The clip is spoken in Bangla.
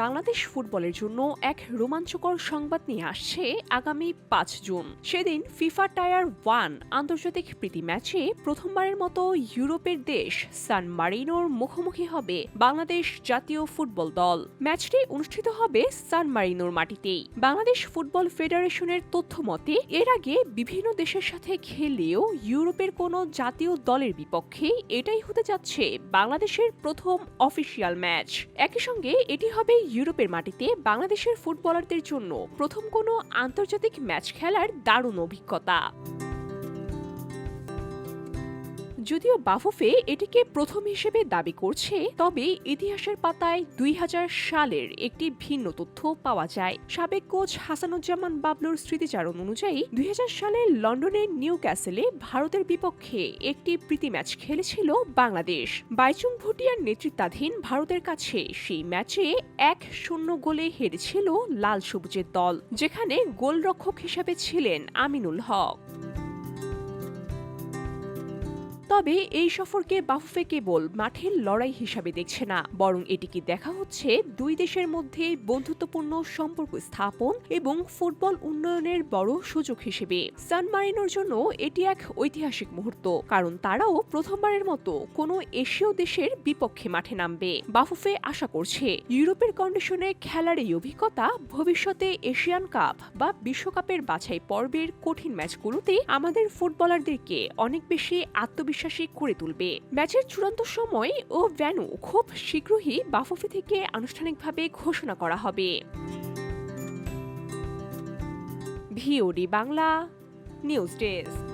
বাংলাদেশ ফুটবলের জন্য এক রোমাঞ্চকর সংবাদ নিয়ে আসছে আগামী ৫ জুন। সেদিন ফিফা টায়ার 1 আন্তর্জাতিক প্রীতি ম্যাচে প্রথমবারের মতো ইউরোপের দেশ সান মারিনোর মুখোমুখি হবে বাংলাদেশ জাতীয় ফুটবল দল। ম্যাচটি অনুষ্ঠিত হবে সান মারিনোর মাটিতেই। বাংলাদেশ ফুটবল ফেডারেশনের তথ্য মতে এর আগে বিভিন্ন দেশের সাথে খেললেও ইউরোপের কোনো জাতীয় দলের বিপক্ষে এটাই হতে যাচ্ছে বাংলাদেশের প্রথম অফিসিয়াল ম্যাচ। একই সঙ্গে এটি হবে ইউরোপের মাটিতে বাংলাদেশের ফুটবলারদের জন্য প্রথম কোনো আন্তর্জাতিক ম্যাচ খেলার দারুণ অভিজ্ঞতা। যদিও বাফুফে এটিকে প্রথম হিসেবে দাবি করছে, তবে ইতিহাসের পাতায় ২০০০ সালের একটি ভিন্ন তথ্য পাওয়া যায়। সাবেক কোচ হাসানুজ্জামান বাবলুর স্মৃতিচারণ অনুযায়ী ২০০০ সালে লন্ডনের নিউ ক্যাসেলে ভারতের বিপক্ষে একটি প্রীতি ম্যাচ খেলেছিল বাংলাদেশ। বাইচুং ভুটিয়ার নেতৃত্বাধীন ভারতের কাছে সেই ম্যাচে ১-০ গোলে হেরেছিল লাল সবুজের দল, যেখানে গোলরক্ষক হিসেবে ছিলেন আমিনুল হক। তবে এই সফরকে বাফুফে কেবল মাঠের লড়াই হিসাবে দেখছে না, বরং এটিকে দেখা হচ্ছে দুই দেশের মধ্যে বন্ধুত্বপূর্ণ সম্পর্ক স্থাপন এবং ফুটবল উন্নয়নের বড় সুযোগ হিসেবে। সান মারিনোর জন্য এটি এক ঐতিহাসিক মুহূর্ত, কারণ তারাও প্রথমবারের মতো কোনো এশীয় দেশের বিপক্ষে মাঠে নামবে। বাফুফে আশা করছে ইউরোপের কন্ডিশনে খেলার এই অভিজ্ঞতা ভবিষ্যতে এশিয়ান কাপ বা বিশ্বকাপের বাছাই পর্বের কঠিন ম্যাচগুলোতে আমাদের ফুটবলারদেরকে অনেক বেশি আত্মবিশ্বাসী করে তুলবে। ম্যাচের চূড়ান্ত সময় ও ভেন্যু খুব শীঘ্রই বাফুফে থেকে আনুষ্ঠানিকভাবে ঘোষণা করা হবে। VOD Bangla news desk.